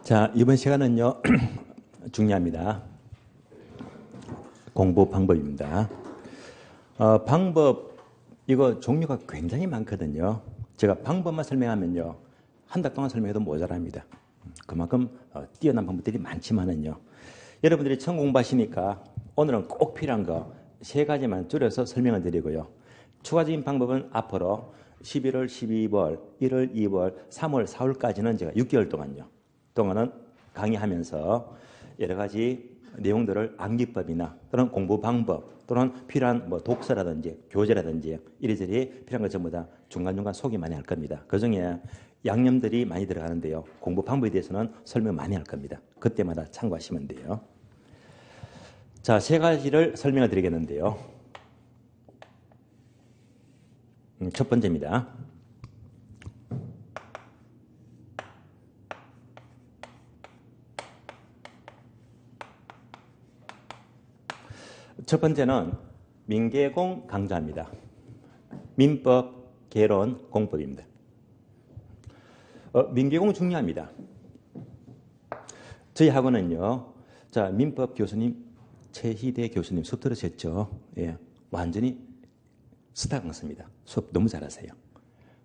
자, 이번 시간은요, 중요합니다. 공부 방법입니다. 방법, 이거 종류가 굉장히 많거든요. 제가 방법만 설명하면요, 한 달 동안 설명해도 모자랍니다. 그만큼 뛰어난 방법들이 많지만은요. 여러분들이 처음 공부하시니까 오늘은 꼭 필요한 거 세 가지만 줄여서 설명을 드리고요. 추가적인 방법은 앞으로 11월, 12월, 1월, 2월, 3월, 4월까지는 제가 6개월 동안은 강의하면서 여러 가지 내용들을 암기법이나 또는 공부 방법 또는 필요한 독서라든지 교재라든지 이리저리 필요한 것 전부 다 중간중간 소개 많이 할 겁니다. 그중에 양념들이 많이 들어가는데요. 공부 방법에 대해서는 설명 많이 할 겁니다. 그때마다 참고하시면 돼요. 자, 세 가지를 설명을 드리겠는데요. 첫 번째입니다. 첫 번째는 민계공 강좌입니다. 민법, 개론, 공법입니다. 민계공 중요합니다. 저희 학원은요, 자, 민법 교수님 최희대 교수님 수업 들으셨죠? 예, 완전히 스타 강사입니다. 수업 너무 잘하세요.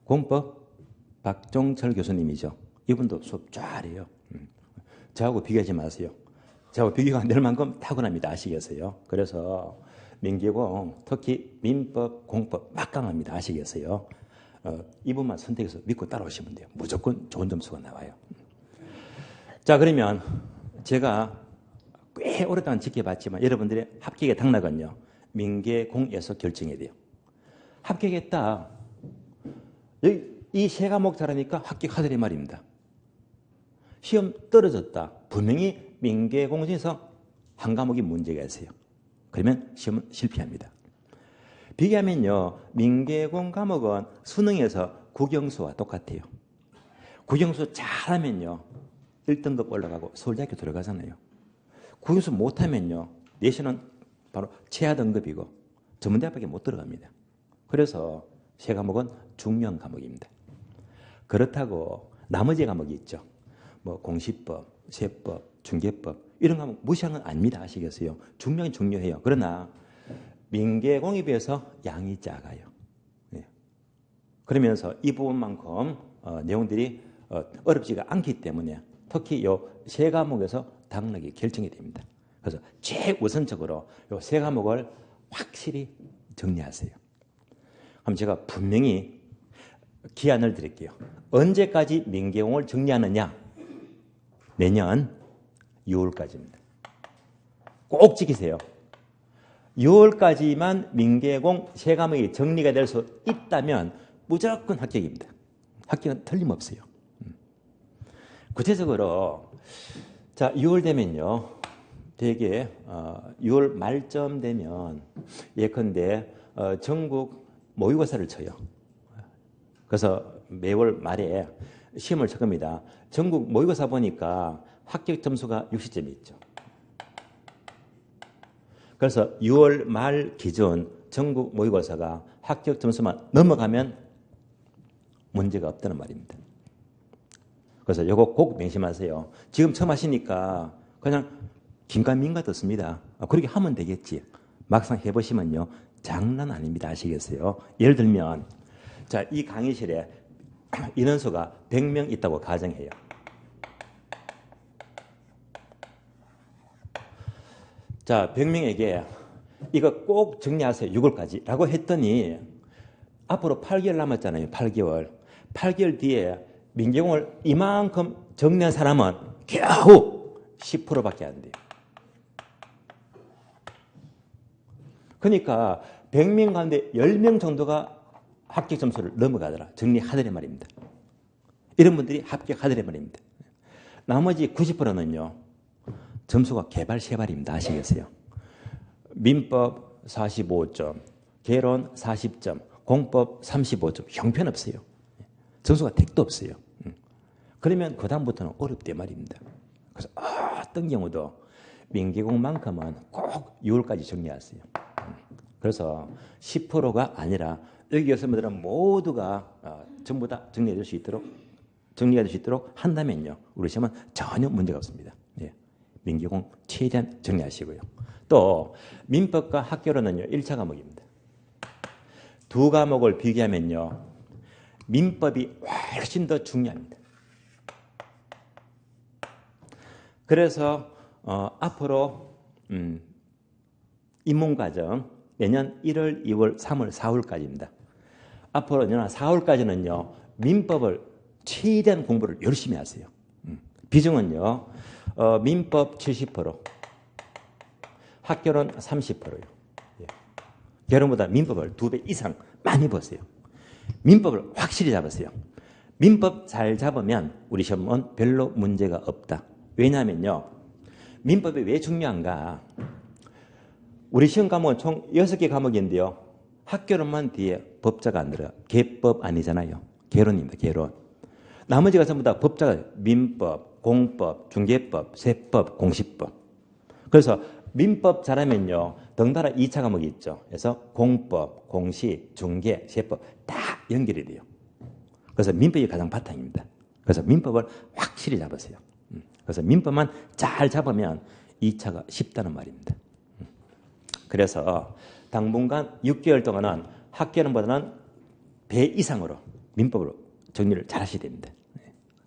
공법 박종철 교수님이죠. 이분도 수업 잘해요. 저하고 비교하지 마세요. 저하고 비교가 안 될 만큼 타고납니다. 아시겠어요? 그래서 민계공, 특히 민법, 공법 막강합니다. 아시겠어요? 이분만 선택해서 믿고 따라오시면 돼요. 무조건 좋은 점수가 나와요. 자, 그러면 제가 꽤 오랫동안 지켜봤지만 여러분들의 합격의 당락은요, 민계공에서 결정해야 돼요. 합격했다. 이 세 과목 잘하니까 합격하더래 말입니다. 시험 떨어졌다. 분명히 민계공 중에서 한 과목이 문제가 있어요. 그러면 시험은 실패합니다. 비교하면요, 민계공 과목은 수능에서 국영수와 똑같아요. 국영수 잘하면요, 1등급 올라가고 서울대학교 들어가잖아요. 국영수 못하면요, 내신은 바로 최하 등급이고 전문대학밖에 못 들어갑니다. 그래서 세 과목은 중요한 과목입니다. 그렇다고 나머지 과목이 있죠. 공시법, 세법, 중개법 이런 과목 무시하는 건 아닙니다. 아시겠어요? 중요하긴 중요해요. 그러나 민계공에 비해서 양이 작아요. 네. 그러면서 이 부분만큼 내용들이 어렵지가 않기 때문에 특히 이 세 과목에서 당락이 결정이 됩니다. 그래서 최우선적으로 이 세 과목을 확실히 정리하세요. 그럼 제가 분명히 기한을 드릴게요. 언제까지 민계공을 정리하느냐? 내년 6월까지입니다. 꼭 지키세요. 6월까지만 민계공 세 과목이 정리가 될 수 있다면 무조건 합격입니다. 합격은 틀림없어요. 구체적으로 자, 6월 되면요, 되게 6월 말쯤 되면 예컨대 전국 모의고사를 쳐요. 그래서 매월 말에 시험을 칠 겁니다. 전국 모의고사 보니까 합격 점수가 60점이 있죠. 그래서 6월 말 기준 전국 모의고사가 합격 점수만 넘어가면 문제가 없다는 말입니다. 그래서 이거 꼭 명심하세요. 지금 처음 하시니까 그냥 긴가민가 듣습니다. 그렇게 하면 되겠지. 막상 해보시면요, 장난 아닙니다. 아시겠어요? 예를 들면 자, 이 강의실에 인원수가 100명 있다고 가정해요. 자, 100명에게 이거 꼭 정리하세요. 6월까지 라고 했더니 앞으로 8개월 남았잖아요. 8개월. 8개월 뒤에 민계공을 이만큼 정리한 사람은 겨우 10%밖에 안 돼요. 그러니까 100명 가운데 10명 정도가 합격 점수를 넘어가더라. 정리하더래 말입니다. 이런 분들이 합격하더래 말입니다. 나머지 90%는요. 점수가 개발세발입니다. 아시겠어요? 민법 45점, 개론 40점, 공법 35점. 형편없어요. 점수가 택도 없어요. 그러면 그 다음부터는 어렵대 말입니다. 그래서 어떤 경우도 민계공만큼은 꼭 6월까지 정리하세요. 그래서 10%가 아니라 여기 교수님들은 모두가 전부 다 정리해 줄 수 있도록 정리가 될 수 있도록 한다면요. 우리 시험은 전혀 문제가 없습니다. 예. 민계공 최대한 정리하시고요. 또 민법과 학교로는요. 1차 과목입니다. 두 과목을 비교하면요. 민법이 훨씬 더 중요합니다. 그래서 앞으로 입문과정 내년 1월, 2월, 3월, 4월까지입니다. 앞으로 내년 4월까지는요. 민법을 최대한 공부를 열심히 하세요. 비중은요. 민법 70%, 학교는 30%요. 예. 결혼보다 민법을 2배 이상 많이 보세요. 민법을 확실히 잡으세요. 민법 잘 잡으면 우리 시험은 별로 문제가 없다. 왜냐하면요. 민법이 왜 중요한가? 우리 시험 과목은 총 6개 과목인데요. 학교론만 뒤에 법자가 안 들어요. 개법 아니잖아요. 개론입니다. 개론. 나머지가 전부 다 법자가 민법, 공법, 중개법, 세법, 공시법. 그래서 민법 잘하면요. 덩달아 2차 과목이 있죠. 그래서 공법, 공시, 중개, 세법 다 연결이 돼요. 그래서 민법이 가장 바탕입니다. 그래서 민법을 확실히 잡으세요. 그래서 민법만 잘 잡으면 2차가 쉽다는 말입니다. 그래서 당분간 6개월 동안은 학교는보다는 배 이상으로 민법으로 정리를 잘 하셔야 됩니다.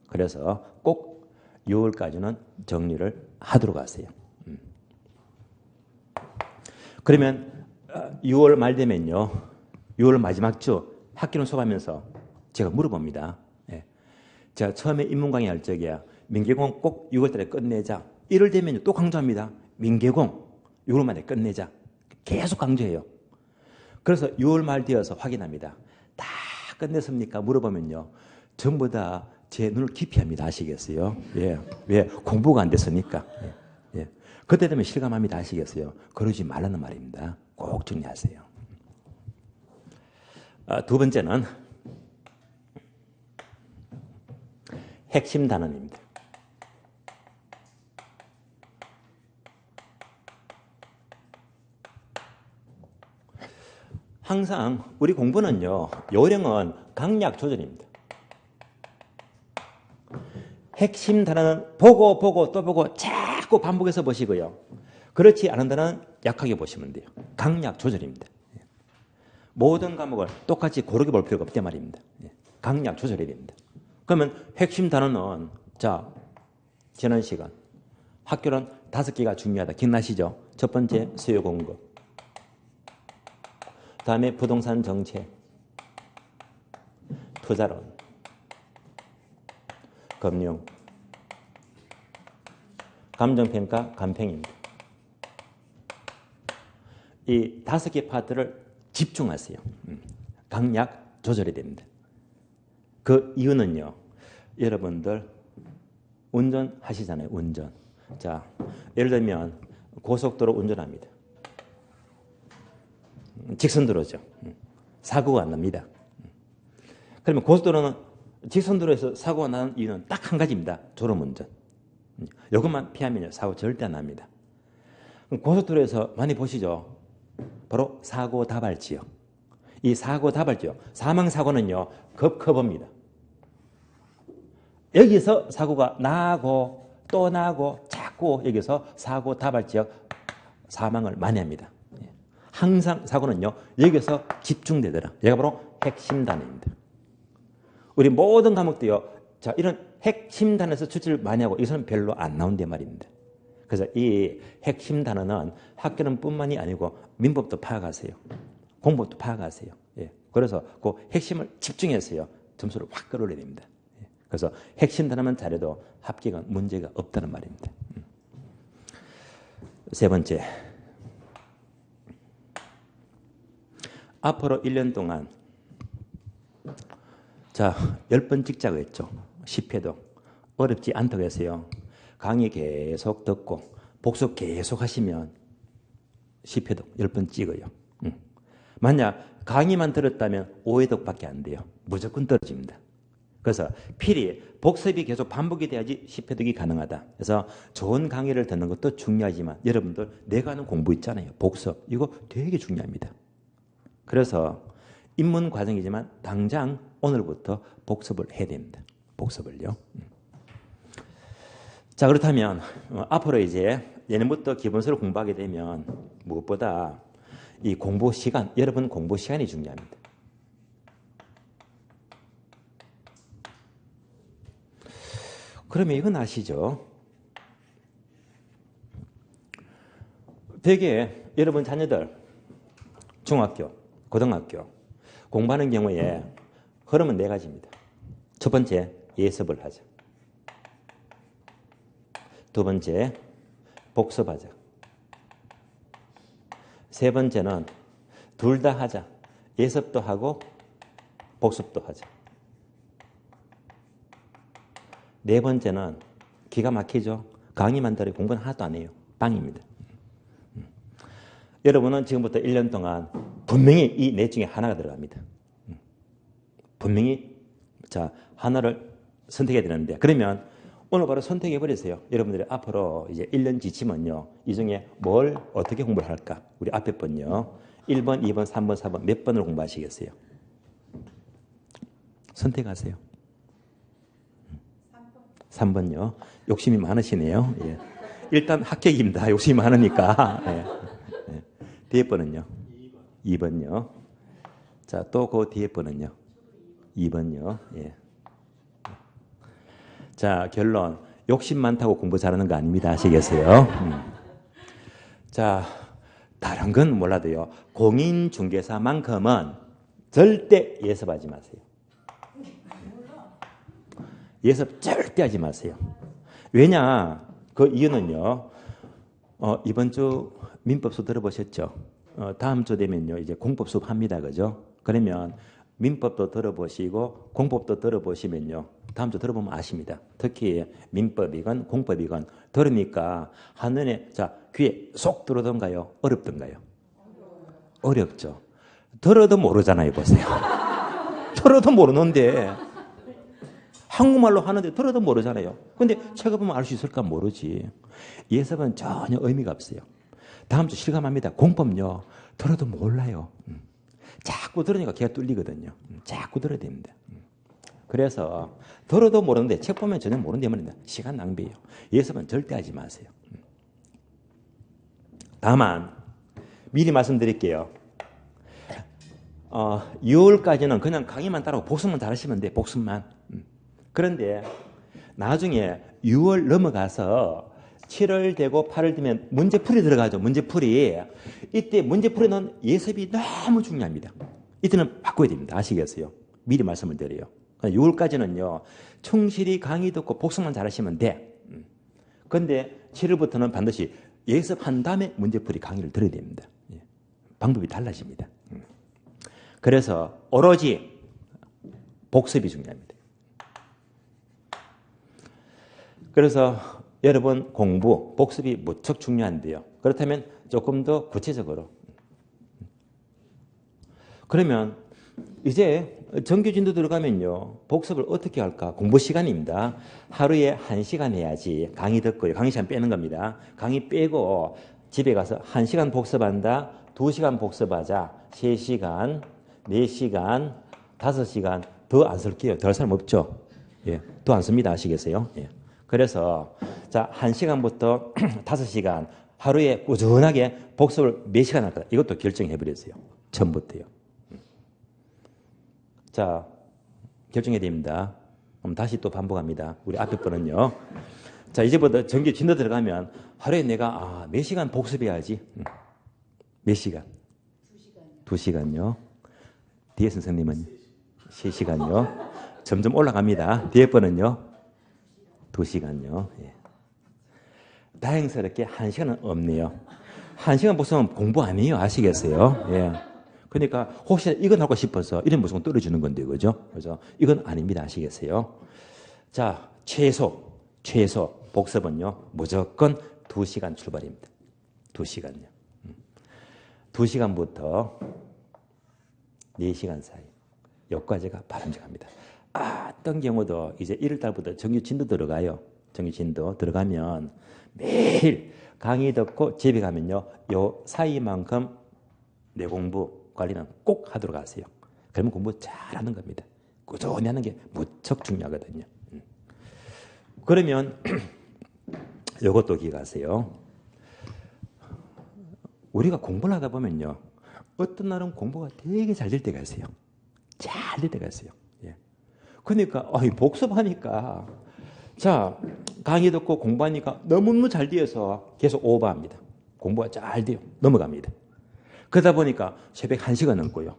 그래서 꼭 6월까지는 정리를 하도록 하세요. 그러면 6월 말 되면요. 6월 마지막 주 학기론 수업하면서 제가 물어봅니다. 제가 처음에 입문 강의 할 적에 민계공 꼭 6월 달에 끝내자. 1월 되면 또 강조합니다. 민계공 6월 만에 끝내자. 계속 강조해요. 그래서 6월 말 되어서 확인합니다. 다 끝냈습니까? 물어보면요. 전부 다 제 눈을 깊이 합니다. 아시겠어요? 예. 왜? 공부가 안 됐으니까. 예. 그때 되면 실감합니다. 아시겠어요? 그러지 말라는 말입니다. 꼭 정리하세요. 두 번째는 핵심 단원입니다. 항상 우리 공부는요. 요령은 강약 조절입니다. 핵심 단어는 보고 또 보고 자꾸 반복해서 보시고요. 그렇지 않은 단어는 약하게 보시면 돼요. 강약 조절입니다. 모든 과목을 똑같이 고르게 볼 필요가 없단 말입니다. 강약 조절해야 됩니다. 그러면 핵심 단어는 자 지난 시간 학교는 5개가 중요하다. 기억나시죠? 첫 번째 수요 공급, 다음에 부동산 정책, 투자론, 금융, 감정평가, 감평입니다. 이 5개 파트를 집중하세요. 강약 조절이 됩니다. 그 이유는요. 여러분들 운전하시잖아요. 운전. 자, 예를 들면 고속도로 운전합니다. 직선도로죠. 사고가 안 납니다. 그러면 고속도로는 직선도로에서 사고가 나는 이유는 딱 한 가지입니다. 졸음운전. 이것만 피하면요. 사고 절대 안 납니다. 고속도로에서 많이 보시죠. 바로 사고 다발지역. 이 사고 다발지역. 사망사고는요. 급커봅니다. 여기서 사고가 나고 또 나고 자꾸 여기서 사고 다발지역 사망을 많이 합니다. 항상 사고는요. 여기서 집중되더라. 얘가 바로 핵심 단어입니다. 우리 모든 과목도요. 자, 이런 핵심 단어에서 추출을 많이 하고 이것은 별로 안 나온단 말입니다. 그래서 이 핵심 단어는 학교는 뿐만이 아니고 민법도 파악하세요. 공법도 파악하세요. 예. 그래서 그 핵심을 집중해서요. 점수를 확 끌어올려야 됩니다. 예. 그래서 핵심 단어만 잘해도 합격은 문제가 없다는 말입니다. 세 번째. 앞으로 1년 동안 자, 10번 찍자고 했죠. 10회도. 어렵지 않다고 했어요. 강의 계속 듣고 복습 계속 하시면 10회도 10번 찍어요. 만약 강의만 들었다면 5회독밖에 안 돼요. 무조건 떨어집니다. 그래서 필히 복습이 계속 반복이 돼야지 10회독이 가능하다. 그래서 좋은 강의를 듣는 것도 중요하지만 여러분들 내가 하는 공부 있잖아요. 복습. 이거 되게 중요합니다. 그래서 입문 과정이지만 당장 오늘부터 복습을 해야 됩니다. 복습을요. 자, 그렇다면 앞으로 이제 내년부터 기본서를 공부하게 되면 무엇보다 이 공부 시간, 여러분 공부 시간이 중요합니다. 그러면 이건 아시죠? 되게 여러분 자녀들 중학교, 고등학교 공부하는 경우에 흐름은 네 가지입니다. 첫 번째, 예습을 하자. 두 번째, 복습하자. 세 번째는 둘 다 하자. 예습도 하고 복습도 하자. 네 번째는 기가 막히죠. 강의만 들어 공부는 하나도 안 해요. 빵입니다. 여러분은 지금부터 1년 동안 분명히 이 넷 중에 하나가 들어갑니다. 분명히 자 하나를 선택해야 되는데 그러면 오늘 바로 선택해 버리세요. 여러분들이 앞으로 이제 1년 지치면요. 이 중에 뭘 어떻게 공부를 할까? 우리 앞에 번요. 1번, 2번, 3번, 4번 몇 번을 공부하시겠어요? 선택하세요. 3번요. 욕심이 많으시네요. 예. 일단 합격입니다. 욕심이 많으니까. 예. 예. 뒤에 번은요? 2번요. 자, 또 그 뒤에 번은요? 2번요. 예. 자, 결론. 욕심 많다고 공부 잘하는 거 아닙니다. 아시겠어요? 자, 다른 건 몰라도요. 공인중개사만큼은 절대 예습하지 마세요. 예습 절대 하지 마세요. 왜냐? 그 이유는요. 이번 주 민법수 들어보셨죠? 다음 주 되면요. 이제 공법수 합니다. 그죠? 그러면 민법도 들어보시고 공법도 들어보시면요. 다음 주 들어보면 아십니다. 특히 민법이건 공법이건 들으니까 한눈에 자 귀에 쏙 들어오던가요? 어렵던가요? 어렵죠. 들어도 모르잖아요. 보세요. 들어도 모르는데 한국말로 하는데 들어도 모르잖아요. 근데 책을 보면 알 수 있을까? 모르지. 예습은 전혀 의미가 없어요. 다음 주 실감합니다. 공법요. 들어도 몰라요. 자꾸 들으니까 귀가 뚫리거든요. 자꾸 들어야 됩니다. 그래서 들어도 모르는데 책 보면 전혀 모르는데 말입니다. 시간 낭비예요. 예습은 절대 하지 마세요. 다만 미리 말씀드릴게요. 6월까지는 그냥 강의만 따라오고 복습만 잘하시면 돼요. 복습만. 그런데 나중에 6월 넘어가서 7월 되고 8월 되면 문제풀이 들어가죠. 문제풀이. 이때 문제풀이는 예습이 너무 중요합니다. 이때는 바꿔야 됩니다. 아시겠어요? 미리 말씀을 드려요. 6월까지는요. 충실히 강의 듣고 복습만 잘하시면 돼. 그런데 7월부터는 반드시 예습한 다음에 문제풀이 강의를 들어야 됩니다. 방법이 달라집니다. 그래서 오로지 복습이 중요합니다. 그래서 여러분 공부, 복습이 무척 중요한데요. 그렇다면 조금 더 구체적으로. 그러면 이제 정규진도 들어가면요. 복습을 어떻게 할까? 공부 시간입니다. 하루에 1시간 해야지. 강의 듣고요. 강의 시간 빼는 겁니다. 강의 빼고 집에 가서 1시간 복습한다. 2시간 복습하자. 3시간, 4시간, 5시간 더 안 쓸게요. 더 할 사람 없죠? 예, 더 안 씁니다. 아시겠어요? 예. 그래서 자 1시간부터 5시간 하루에 꾸준하게 복습을 몇 시간 할까? 이것도 결정해버렸어요. 처음부터요. 자 결정해야 됩니다. 그럼 다시 또 반복합니다. 우리 앞에 거는요. 자 이제부터 정규 진도 들어가면 하루에 내가 몇 시간 복습해야지. 몇 시간? 2시간요. 뒤에 선생님은 3시간요. 점점 올라갑니다. 뒤에 거는요. 2시간요. 예. 다행스럽게 1시간은 없네요. 1시간 복습은 공부 아니에요. 아시겠어요? 예. 그러니까 혹시 이건 하고 싶어서 이런 무조건 떨어지는 건데, 그죠? 그죠? 이건 아닙니다. 아시겠어요? 자, 최소 복습은요. 무조건 2시간 출발입니다. 2시간요. 2시간부터 4시간 사이. 여기까지가 바람직합니다. 어떤 경우도 이제 1월달부터 정규 진도 들어가요. 정규 진도 들어가면 매일 강의 듣고 집에 가면요. 요 사이만큼 내 공부 관리는 꼭 하도록 하세요. 그러면 공부 잘하는 겁니다. 꾸준히 하는 게 무척 중요하거든요. 그러면 이것도 기억하세요. 우리가 공부를 하다 보면요. 어떤 날은 공부가 되게 잘 될 때가 있어요. 잘 될 때가 있어요. 예. 그러니까 복습하니까 자 강의 듣고 공부하니까 너무너무 잘 되어서 계속 오버합니다. 공부가 잘 돼요. 넘어갑니다. 그러다 보니까 새벽 1시가 넘고요.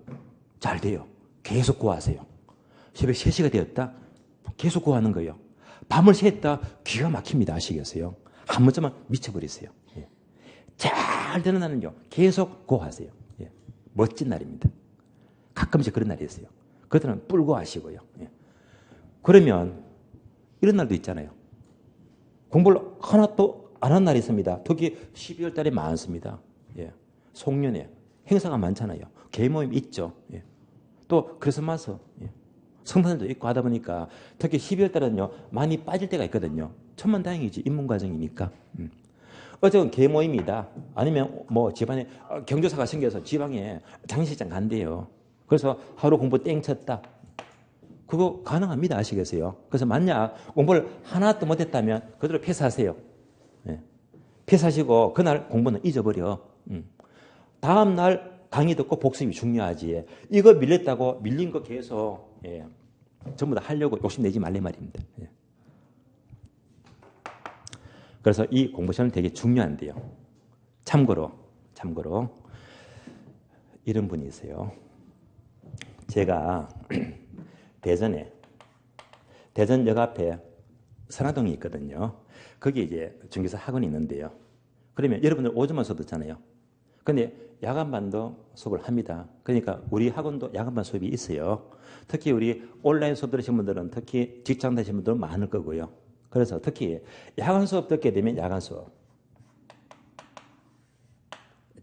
잘 돼요. 계속 구하세요. 새벽 3시가 되었다. 계속 구하는 거예요. 밤을 샜다. 기가 막힙니다. 아시겠어요? 한 번쯤은 미쳐버리세요. 예. 잘 되는 날은요. 계속 구하세요. 예. 멋진 날입니다. 가끔씩 그런 날이 있어요. 그때는 뿔고 하시고요. 예. 그러면 이런 날도 있잖아요. 공부를 하나도 안 한 날이 있습니다. 특히 12월 달에 많습니다. 예. 송년회 행사가 많잖아요. 개모임 있죠. 예. 또 크리스마스 예. 성탄절도 있고 하다 보니까 특히 12월 달에는요 많이 빠질 때가 있거든요. 천만다행이지 입문과정이니까. 어쨌든 개모임이다. 아니면 뭐 집안에 경조사가 생겨서 지방에 장례식장 간대요. 그래서 하루 공부 땡 쳤다. 그거 가능합니다. 아시겠어요? 그래서 만약 공부를 하나도 못했다면 그대로 패스하세요. 예. 패스하시고 그날 공부는 잊어버려. 다음 날 강의 듣고 복습이 중요하지. 이거 밀렸다고 밀린 거 계속 예. 전부 다 하려고 욕심내지 말래 말입니다. 예. 그래서 이 공부 시간은 되게 중요한데요. 참고로 이런 분이 있어요. 제가 대전역 앞에 선화동이 있거든요. 거기 이제 중개사 학원이 있는데요. 그러면 여러분들 오전만 수업 듣잖아요. 근데 야간반도 수업을 합니다. 그러니까 우리 학원도 야간반 수업이 있어요. 특히 우리 온라인 수업 들으신 분들은 특히 직장 다니신 분들은 많을 거고요. 그래서 특히 야간 수업 듣게 되면 야간 수업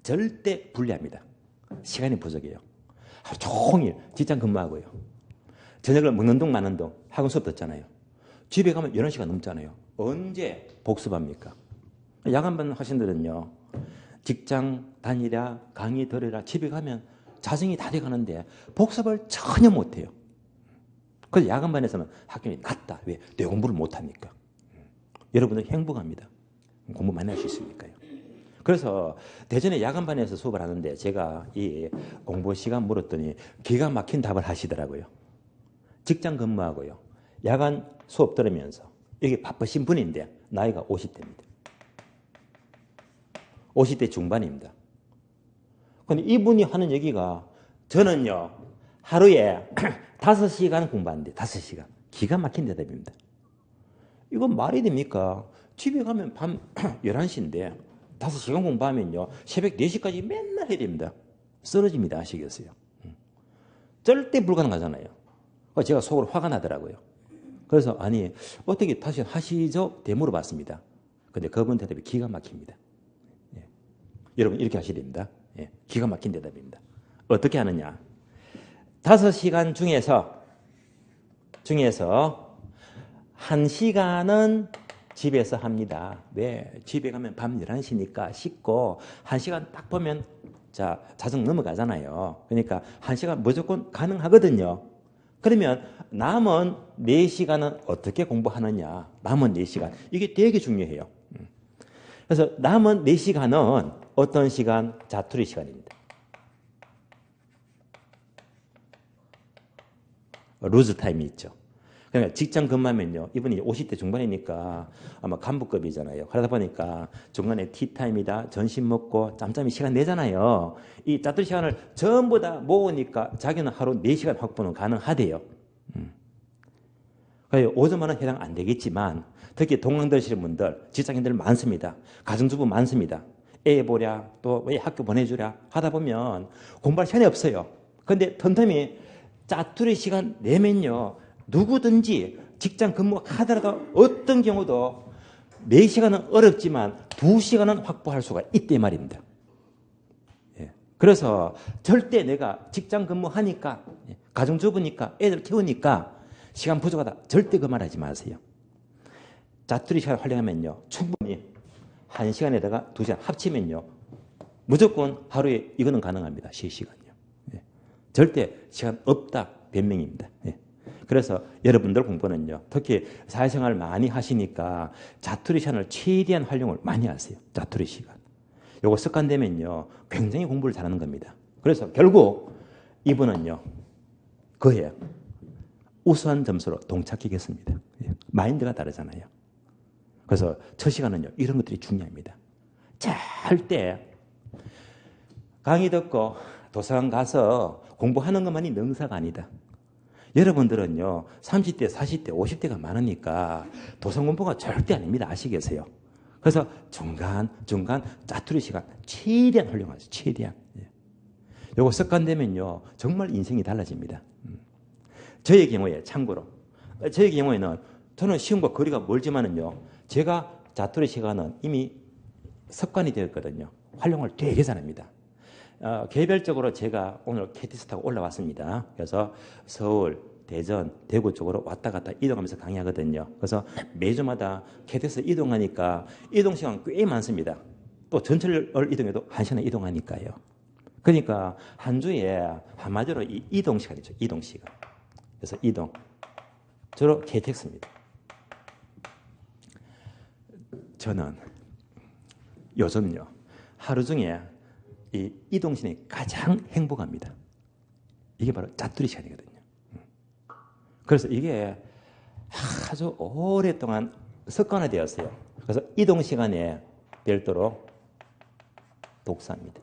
절대 불리합니다. 시간이 부족해요. 하루 종일 직장 근무하고요. 저녁을 먹는 동 마는 동 학원 수업 듣잖아요. 집에 가면 11시간 넘잖아요. 언제 복습합니까? 야간반 하신들은요. 직장 다니랴 강의 들으라 집에 가면 자정이 다 돼가는데 복습을 전혀 못해요. 그래서 야간반에서는 학점이 낮다. 왜? 내 공부를 못하니까. 여러분들 행복합니다. 공부 많이 할 수 있으니까요. 그래서 대전에 야간반에서 수업을 하는데 제가 이 공부 시간 물었더니 기가 막힌 답을 하시더라고요. 직장 근무하고요. 야간 수업 들으면서 이게 바쁘신 분인데 나이가 50대입니다. 50대 중반입니다. 근데 이분이 하는 얘기가 저는요. 하루에 5시간 공부하는데 5시간. 기가 막힌 대답입니다. 이건 말이 됩니까? 집에 가면 밤 11시인데 5시간 공부하면요. 새벽 4시까지 맨날 해야 됩니다. 쓰러집니다. 아시겠어요? 절대 불가능하잖아요. 제가 속으로 화가 나더라고요. 그래서 아니 어떻게 다시 하시죠? 되물어봤습니다. 근데 그분 대답이 기가 막힙니다. 예. 여러분 이렇게 하셔야 됩니다. 예. 기가 막힌 대답입니다. 어떻게 하느냐? 5시간 중에서 1시간은 집에서 합니다. 왜? 집에 가면 밤 11시니까 씻고 1시간 딱 보면 자정 넘어가잖아요. 그러니까 1시간 무조건 가능하거든요. 그러면 남은 4시간은 어떻게 공부하느냐? 남은 4시간. 이게 되게 중요해요. 그래서 남은 4시간은 어떤 시간? 자투리 시간입니다. 루즈 타임이 있죠. 그러니까 직장 근무하면요. 이분이 50대 중반이니까 아마 간부급이잖아요. 그러다 보니까 중간에 티타임이다. 점심 먹고 짬짬이 시간 내잖아요. 이 짜투리 시간을 전부 다 모으니까 자기는 하루 4시간 확보는 가능하대요. 오전만은 해당 안 되겠지만 특히 동강 들으시는 분들, 직장인들 많습니다. 가정주부 많습니다. 애 보랴 또 왜 학교 보내주랴 하다 보면 공부할 시간이 없어요. 그런데 틈틈이 짜투리 시간 내면요. 누구든지 직장 근무하더라도 어떤 경우도 4시간은 어렵지만 2시간은 확보할 수가 있대 말입니다. 예. 그래서 절대 내가 직장 근무하니까 가정주부니까 애들 키우니까 시간 부족하다. 절대 그 말하지 마세요. 자투리 시간 활용하면요. 충분히 1시간에다가 2시간 합치면요. 무조건 하루에 이거는 가능합니다. 3시간이요. 예. 절대 시간 없다. 변명입니다. 예. 그래서 여러분들 공부는요, 특히 사회생활 많이 하시니까 자투리 시간을 최대한 활용을 많이 하세요. 자투리 시간. 요거 습관되면요, 굉장히 공부를 잘하는 겁니다. 그래서 결국 이분은요, 그해 우수한 점수로 동착하겠습니다. 마인드가 다르잖아요. 그래서 첫 시간은요, 이런 것들이 중요합니다. 절대 강의 듣고 도서관 가서 공부하는 것만이 능사가 아니다. 여러분들은요, 30대, 40대, 50대가 많으니까 도서관 공부가 절대 아닙니다. 아시겠어요? 그래서 중간 짜투리 시간 최대한 활용하세요. 최대한. 요거 습관되면요, 정말 인생이 달라집니다. 저의 경우에 참고로 저의 경우에는 저는 시험과 거리가 멀지만은요, 제가 자투리 시간은 이미 습관이 되었거든요. 활용을 되게 잘합니다. 개별적으로 제가 오늘 KTX 타고 올라왔습니다. 그래서 서울, 대전, 대구 쪽으로 왔다 갔다 이동하면서 강의하거든요. 그래서 매주마다 KTX 이동하니까 이동 시간 꽤 많습니다. 또 전철을 이동해도 1시간 이동하니까요. 그러니까 한 주에 한마디로 이 이동 시간이죠. 이동 시간. 그래서 이동. 주로 KTX입니다. 저는 요즘요, 하루 중에 이 이동 시간이 가장 행복합니다. 이게 바로 짜투리 시간이거든요. 그래서 이게 아주 오랫동안 습관화되었어요. 그래서 이동 시간에 별도로 독서합니다.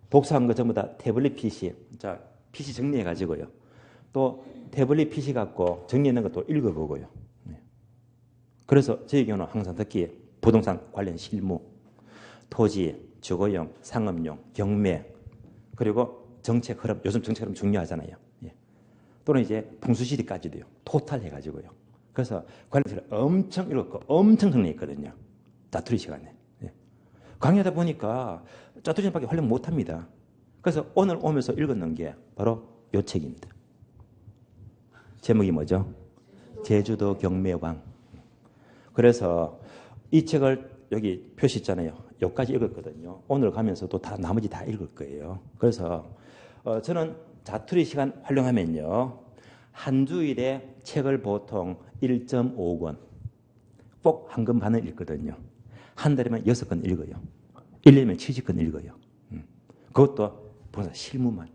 독서한 거 전부 다 태블릿 PC. 자, PC 정리해가지고요. 또 태블릿 PC 갖고 정리해놓은 것도 읽어보고요. 그래서 저희 경우는 항상 특히 부동산 관련 실무, 토지, 주거용, 상업용, 경매, 그리고 정책 흐름, 요즘 정책 흐름 중요하잖아요. 또는 이제 풍수지리까지도요. 토탈 해가지고요. 그래서 관련해서 엄청 읽었고 엄청 정리했거든요. 짜투리 시간에. 강의하다 보니까 짜투리 시간밖에 활용 못합니다. 그래서 오늘 오면서 읽었는 게 바로 이 책입니다. 제목이 뭐죠? 제주도 경매왕. 그래서 이 책을 여기 표시 있잖아요. 여기까지 읽었거든요. 오늘 가면서도 다 나머지 다 읽을 거예요. 그래서 저는 자투리 시간 활용하면요, 한 주일에 책을 보통 1.5권, 꼭 한 권 반을 읽거든요. 한 달이면 6권 읽어요. 1년이면 70권 읽어요. 그것도 보다 실무만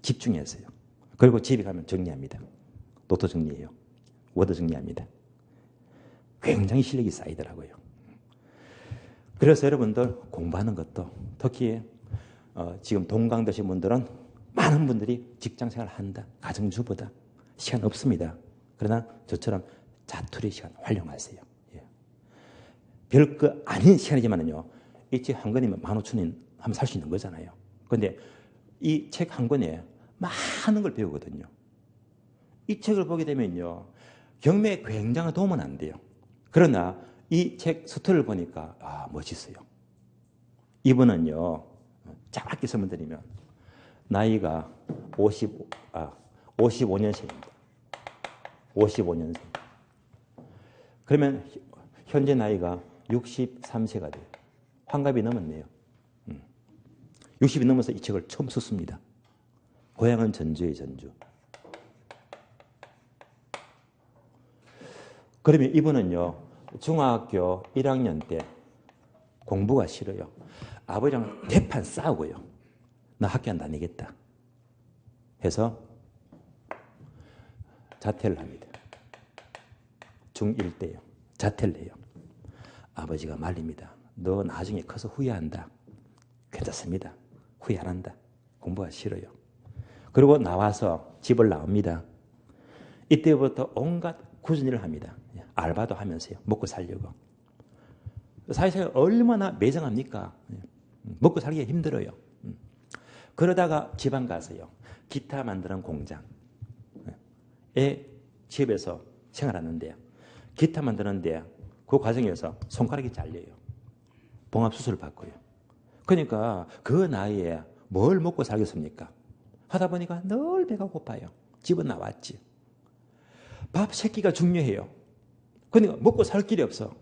집중해서요. 그리고 집에 가면 정리합니다. 노트 정리해요. 워드 정리합니다. 굉장히 실력이 쌓이더라고요. 그래서 여러분들 공부하는 것도 특히 지금 동강 되신 분들은 많은 분들이 직장생활 한다. 가정주부다. 시간 없습니다. 그러나 저처럼 자투리 시간 활용하세요. 별거 아닌 시간이지만요, 이 책 한 권이면 15,000원 하면 살 수 있는 거잖아요. 그런데 이 책 한 권에 많은 걸 배우거든요. 이 책을 보게 되면요, 경매에 굉장한 도움은 안 돼요. 그러나 이 책 스토리를 보니까 멋있어요. 이분은요, 짧게 설명드리면 나이가 55년생입니다. 55년생. 그러면 현재 나이가 63세가 돼요. 환갑이 넘었네요. 60이 넘어서 이 책을 처음 썼습니다. 고향은 전주의 전주. 그러면 이분은요, 중학교 1학년 때 공부가 싫어요. 아버지랑 대판 싸우고요. 나 학교 안 다니겠다 해서 자퇴를 합니다. 중1 때요. 자퇴를 해요. 아버지가 말립니다. 너 나중에 커서 후회한다. 괜찮습니다. 후회 안 한다. 공부가 싫어요. 그리고 나와서 집을 나옵니다. 이때부터 온갖 굳은 일을 합니다. 알바도 하면서요. 먹고 살려고. 사회생활 얼마나 매정합니까? 먹고 살기가 힘들어요. 그러다가 지방 가서요, 기타 만드는 공장에 집에서 생활하는데, 기타 만드는데 그 과정에서 손가락이 잘려요. 봉합수술을 받고요. 그러니까 그 나이에 뭘 먹고 살겠습니까? 하다 보니까 늘 배가 고파요. 집은 나왔지. 밥 새끼가 중요해요. 그러니까 먹고 살 길이 없어.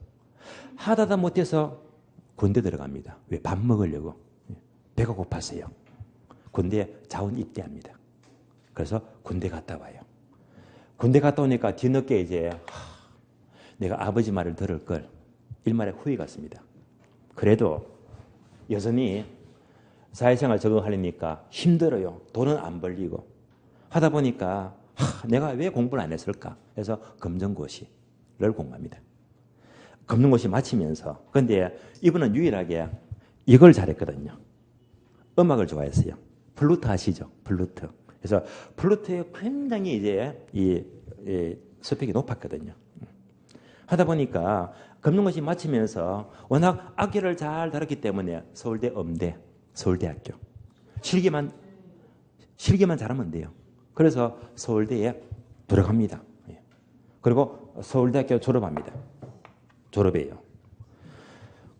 하다다 못해서 군대 들어갑니다. 왜? 밥 먹으려고. 배가 고팠어요. 군대에 자원 입대합니다. 그래서 군대 갔다 와요. 군대 갔다 오니까 뒤늦게 이제 내가 아버지 말을 들을 걸 일말에 후회가 갔습니다. 그래도 여전히 사회생활 적응하려니까 힘들어요. 돈은 안 벌리고 하다 보니까 내가 왜 공부를 안 했을까? 그래서 검정고시를 공부합니다. 검정고시 마치면서 근데 이분은 유일하게 이걸 잘했거든요. 음악을 좋아했어요. 플루트 아시죠? 플루트. 그래서 플루트에 굉장히 이제 이 스펙이 높았거든요. 하다 보니까 검정고시 마치면서 워낙 악기를 잘 다뤘기 때문에 서울대 음대, 서울대학교 실기만 잘하면 돼요. 그래서 서울대에 들어갑니다. 그리고 서울대학교 졸업합니다. 졸업해요.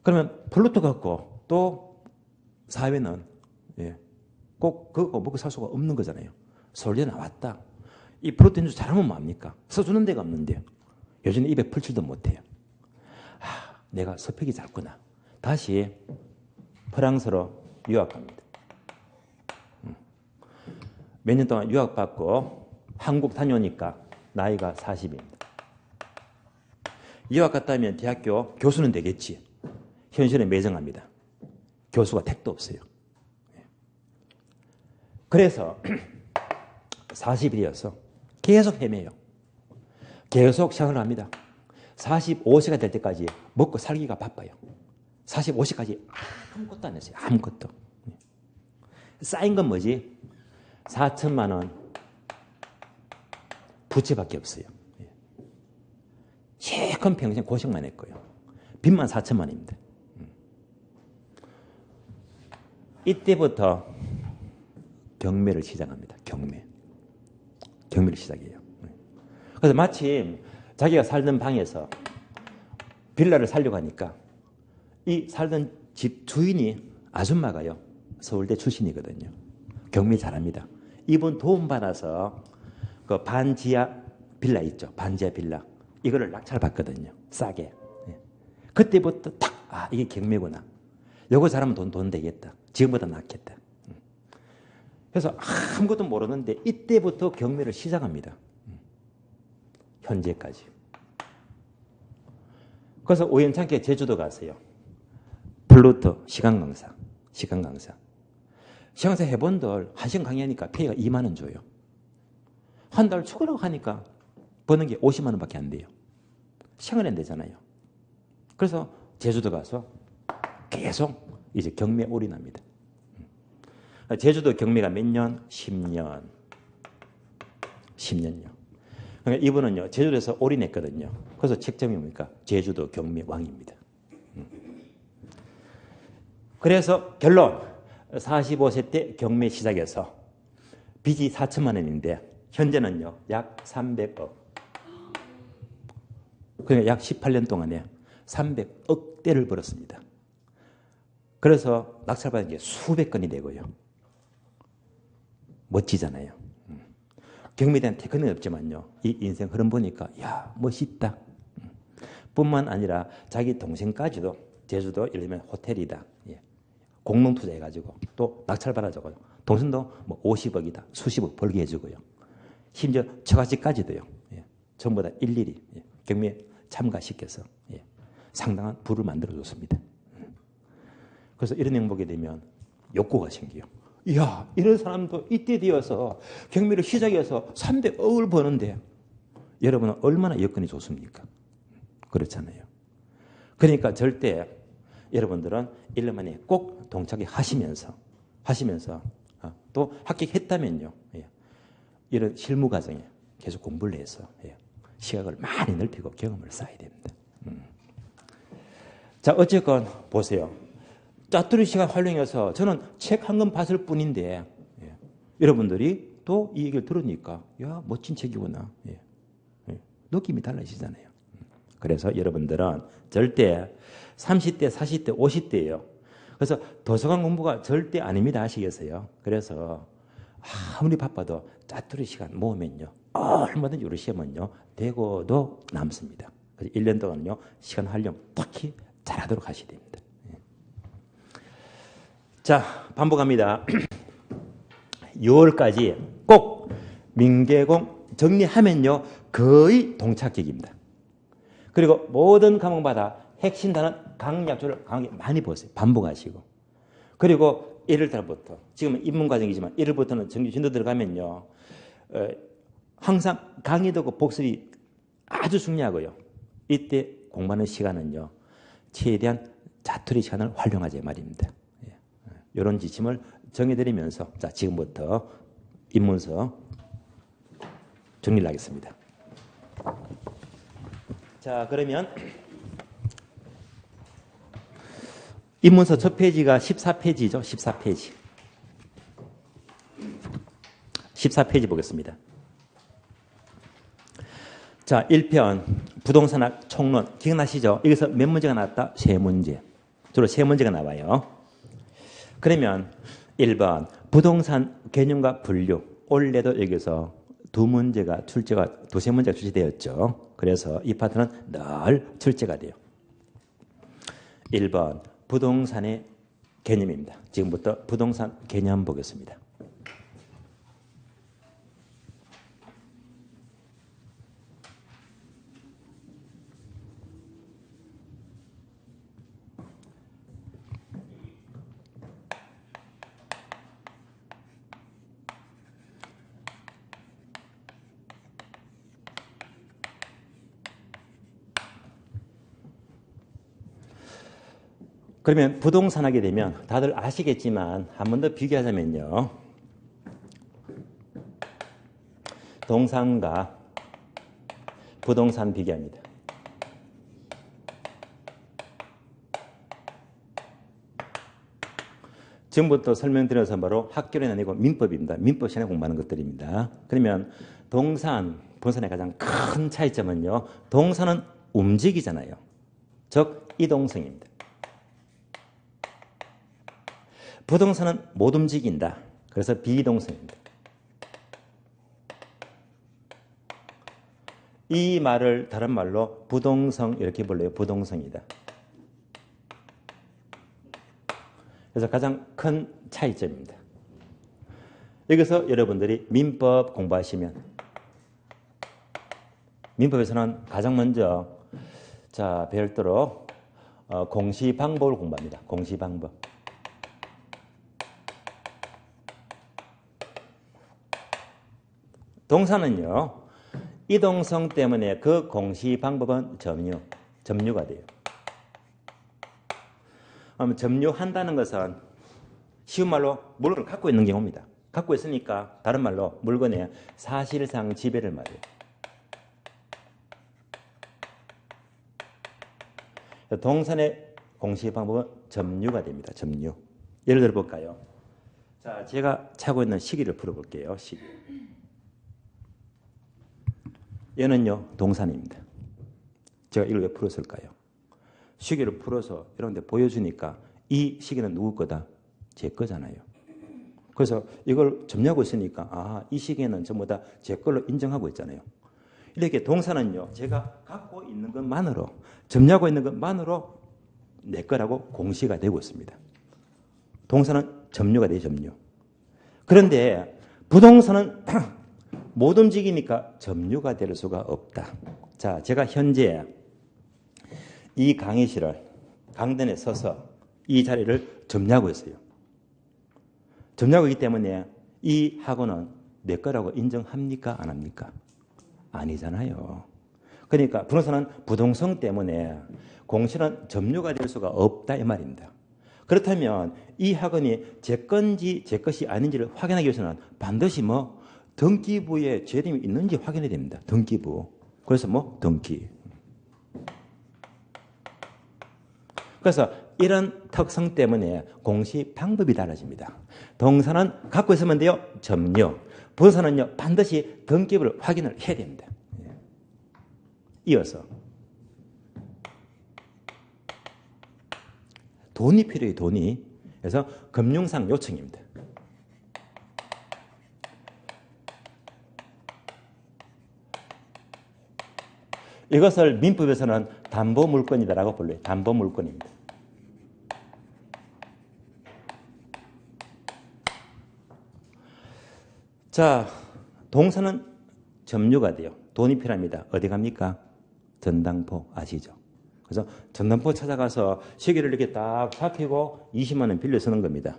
그러면 플루트 갖고 또 사회는 꼭 그거 먹고 살 수가 없는 거잖아요. 서울대 나왔다. 이 플루트 연주 잘하면 뭐합니까? 써주는 데가 없는데 요즘에 입에 풀칠도 못해요. 내가 스펙이 작구나. 다시 프랑스로 유학 갑니다. 몇 년 동안 유학 받고 한국 다녀오니까 나이가 40입니다. 유학 갔다 오면 대학교 교수는 되겠지. 현실에 매정합니다. 교수가 택도 없어요. 그래서 40일이어서 계속 헤매요. 계속 생활을 합니다. 45세가 될 때까지 먹고 살기가 바빠요. 45세까지 아무것도 안 했어요. 아무것도. 쌓인 건 뭐지? 4천만 원 부채밖에 없어요. 실컷 평생 고생만 했고요. 빚만 4천만 원입니다. 이때부터 경매를 시작합니다. 경매를 시작해요. 그래서 마침 자기가 살던 방에서 빌라를 살려고 하니까 이 살던 집 주인이 아줌마가요. 서울대 출신이거든요. 경매 잘합니다. 이분 도움받아서 그 반지하 빌라 있죠. 반지하 빌라. 이거를 낙찰받거든요. 싸게. 그때부터 딱 이게 경매구나. 요거 잘하면 돈 되겠다. 지금보다 낫겠다. 그래서 아무것도 모르는데 이때부터 경매를 시작합니다. 현재까지. 그래서 우연찮게 제주도 갔어요. 플루트 시간 강사. 시간 강사 해본들 1시간 강의하니까 페이가 2만 원 줘요. 한 달 죽으려고 하니까 버는 게 50만 원밖에 안 돼요. 시간이 안 되잖아요. 그래서 제주도 가서 계속 이제 경매에 올인합니다. 제주도 경매가 몇 년? 10년. 10년요. 그러니까 이분은요, 제주도에서 올인했거든요. 그래서 책점이 뭡니까? 제주도 경매 왕입니다. 그래서 결론, 45세 때 경매 시작해서 빚이 4천만 원인데 현재는요, 약 300억. 그러니까 약 18년 동안에 300억대를 벌었습니다. 그래서 낙찰받은 게 수백 건이 되고요. 멋지잖아요. 경매에 대한 테크닉은 없지만요. 이 인생 흐름 보니까 야 멋있다. 뿐만 아니라 자기 동생까지도 제주도 예를 들면 호텔이다. 공동 투자해가지고 또 낙찰받아주고요. 동생도 뭐 50억이다. 수십억 벌게 해주고요. 심지어 처갓집까지도요. 전부 다 일일이 경매에 참가시켜서 상당한 부를 만들어줬습니다. 그래서 이런 행복이 되면 욕구가 생겨요. 이야, 이런 사람도 이때 되어서 경매를 시작해서 300억을 버는데 여러분은 얼마나 여건이 좋습니까? 그렇잖아요. 그러니까 절대 여러분들은 1년 만에 꼭 동착이 하시면서 또 합격했다면요. 이런 실무 과정에 계속 공부를 해서 시각을 많이 넓히고 경험을 쌓아야 됩니다. 자, 어쨌건 보세요. 짜투리 시간 활용해서 저는 책 한 권 봤을 뿐인데 여러분들이 또 이 얘기를 들으니까 야 멋진 책이구나. 느낌이 달라지잖아요. 그래서 여러분들은 절대 30대, 40대, 50대예요. 그래서 도서관 공부가 절대 아닙니다. 아시겠어요? 그래서 아무리 바빠도 짜투리 시간 모으면요. 얼마든지 우르시면요. 되고도 남습니다. 그래서 1년 동안요. 시간 활용 특히 잘하도록 하셔야 됩니다. 자, 반복합니다. 6월까지 꼭 민계공 정리하면요 거의 동착격입니다. 그리고 모든 과목마다 핵심 단어 강약조를 강하게 많이 보세요. 반복하시고. 그리고 1월달부터 지금은 입문과정이지만 1월부터는 정규 진도 들어가면요 항상 강의도 복습이 아주 중요하고요. 이때 공부하는 시간은요 최대한 자투리 시간을 활용하자 말입니다. 이런 지침을 정해드리면서 자 지금부터 입문서 정리를 하겠습니다. 자 그러면 입문서 첫 페이지가 14페이지죠. 14페이지. 14페이지 보겠습니다. 자, 1편 부동산학 총론 기억나시죠? 여기서 몇 문제가 나왔다? 3문제. 주로 3문제가 나와요. 그러면 1번 부동산 개념과 분류. 올해도 여기서 두세 문제가 출제되었죠. 그래서 이 파트는 늘 출제가 돼요. 1번 부동산의 개념입니다. 지금부터 부동산 개념 보겠습니다. 그러면 부동산 하게 되면 다들 아시겠지만 한 번 더 비교하자면요. 동산과 부동산 비교합니다. 지금부터 설명드려서 바로 학교는 아니고 민법입니다. 민법 시간에 공부하는 것들입니다. 그러면 부동산의 가장 큰 차이점은요. 동산은 움직이잖아요. 즉 이동성입니다. 부동산은 못 움직인다. 그래서 비이동성입니다. 이 말을 다른 말로 부동성 이렇게 불러요. 부동성이다. 그래서 가장 큰 차이점입니다. 여기서 여러분들이 민법 공부하시면 민법에서는 가장 먼저 자 별도로 공시방법을 공부합니다. 공시방법. 동사는요. 이동성 때문에 그 공시방법은 점유가 돼요. 점유한다는 것은 쉬운 말로 물건을 갖고 있는 경우입니다. 갖고 있으니까 다른 말로 물건의 사실상 지배를 말해요. 동산의 공시방법은 점유가 됩니다. 점유. 예를 들어 볼까요? 자, 제가 차고 있는 시계를 풀어볼게요. 시계. 얘는요 동산입니다. 제가 이걸 왜 풀었을까요? 시계를 풀어서 여러분들 보여주니까 이 시계는 누구 거다? 제 거잖아요. 그래서 이걸 점유하고 있으니까 이 시계는 전부 다 제 걸로 인정하고 있잖아요. 이렇게 동산은요 제가 갖고 있는 것만으로 점유하고 있는 것만으로 내 거라고 공시가 되고 있습니다. 동산은 점유가 돼요. 점유. 그런데 부동산은 못 움직이니까 점유가 될 수가 없다. 자, 제가 현재 이 강의실을 강단에 서서 이 자리를 점유하고 있어요. 점유하고 있기 때문에 이 학원은 내 거라고 인정합니까? 안 합니까? 아니잖아요. 그러니까 부동산은 부동성 때문에 공시는 점유가 될 수가 없다 이 말입니다. 그렇다면 이 학원이 제 건지 제 것이 아닌지를 확인하기 위해서는 반드시 등기부에 제 이름이 있는지 확인해야 됩니다. 등기부. 그래서 등기. 그래서 이런 특성 때문에 공시 방법이 달라집니다. 동산은 갖고 있으면 돼요. 점유. 부동산은요 반드시 등기부를 확인을 해야 됩니다. 이어서 돈이 필요해요. 돈이. 그래서 금융상 요청입니다. 이것을 민법에서는 담보물건이다라고 불러요. 담보물건입니다. 자, 동산은 점유가 돼요. 돈이 필요합니다. 어디 갑니까? 전당포 아시죠? 그래서 전당포 찾아가서 시계를 이렇게 딱 잡히고 20만 원 빌려 쓰는 겁니다.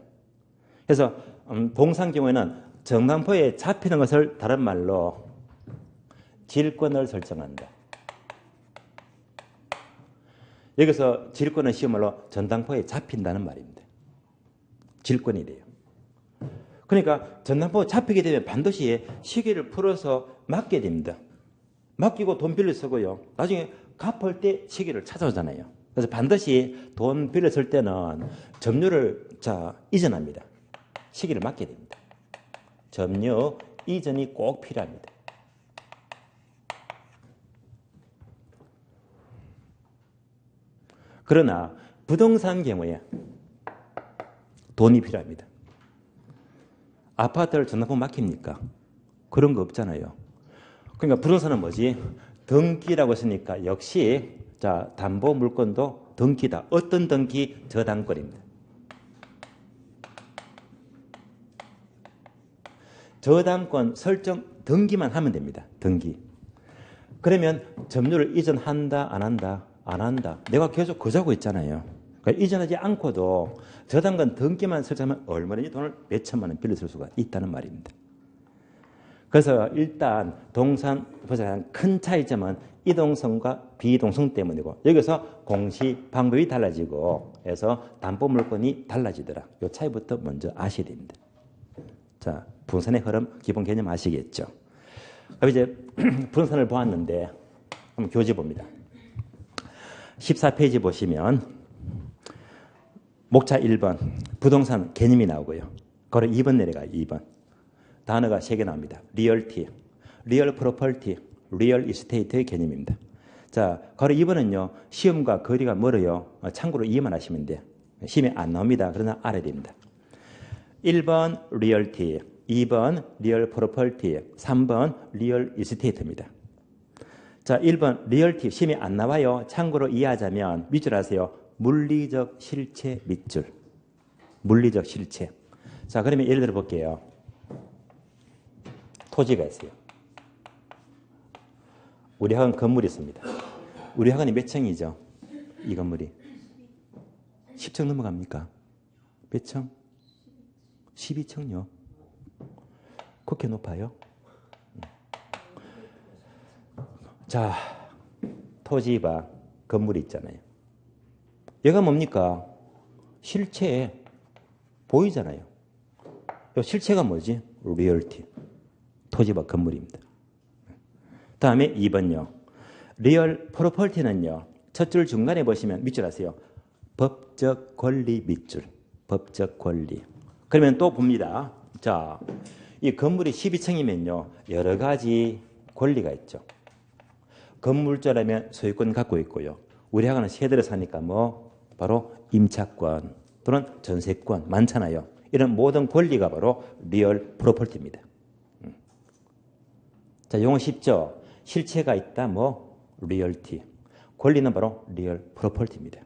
그래서 동산 경우에는 전당포에 잡히는 것을 다른 말로 질권을 설정한다. 여기서 질권은 쉬운 말로 전당포에 잡힌다는 말입니다. 질권이 돼요. 그러니까 전당포 잡히게 되면 반드시 시기를 풀어서 맡게 됩니다. 맡기고 돈 빌려 쓰고요. 나중에 갚을 때 시기를 찾아오잖아요. 그래서 반드시 돈 빌려 쓸 때는 점유를 이전합니다. 시기를 맡게 됩니다. 점유 이전이 꼭 필요합니다. 그러나 부동산 경우에 돈이 필요합니다. 아파트를 전당포 맡깁니까? 그런 거 없잖아요. 그러니까 부동산은 뭐지? 등기라고 했으니까 역시 담보 물건도 등기다. 어떤 등기? 저당권입니다. 저당권 설정 등기만 하면 됩니다. 등기. 그러면 점유를 이전한다, 안 한다? 안 한다. 내가 계속 거주하고 있잖아요. 그러니까 이전하지 않고도 저당권 등기만 설정하면 얼마든지 돈을 몇 천만 원 빌려 쓸 수가 있다는 말입니다. 그래서 일단 동산 부동산 큰 차이점은 이동성과 비이동성 때문이고 여기서 공시 방법이 달라지고 해서 담보 물건이 달라지더라. 이 차이부터 먼저 아셔야 됩니다. 자, 부동산의 흐름 기본 개념 아시겠죠? 그럼 이제 부동산을 보았는데 한번 교재 봅니다. 14페이지 보시면 목차 1번 부동산 개념이 나오고요. 그리고 2번 내려가요. 2번. 단어가 3개 나옵니다. 리얼티, 리얼 프로퍼티, 리얼 이스테이트의 개념입니다. 자, 바로 2번은요. 시험과 거리가 멀어요. 참고로 이해만 하시면 돼요. 시험에 안 나옵니다. 그러나 알아야 됩니다. 1번 리얼티, 2번 리얼 프로퍼티, 3번 리얼 이스테이트입니다. 자, 1번 리얼티 시험에 안 나와요. 참고로 이해하자면 밑줄 아세요. 물리적 실체 밑줄. 물리적 실체. 자, 그러면 예를 들어 볼게요. 토지가 있어요. 우리 학원 건물이 있습니다. 우리 학원이 몇 층이죠? 이 건물이 10층 넘어갑니까? 몇 층? 12층요. 그렇게 높아요? 자, 토지와 건물이 있잖아요. 얘가 뭡니까? 실체에 보이잖아요. 이 실체가 뭐지? 리얼티. 토지와 건물입니다. 다음에 2번요. 리얼 프로퍼티는요. 첫 줄 중간에 보시면 밑줄 아세요. 법적 권리 밑줄. 법적 권리. 그러면 또 봅니다. 자, 이 건물이 12층이면요. 여러 가지 권리가 있죠. 건물주라면 소유권 갖고 있고요. 우리 학원은 세대를 사니까 바로 임차권 또는 전세권 많잖아요. 이런 모든 권리가 바로 리얼 프로퍼티입니다. 자, 용어 쉽죠? 실체가 있다, 리얼티. 권리는 바로 리얼 프로퍼티입니다.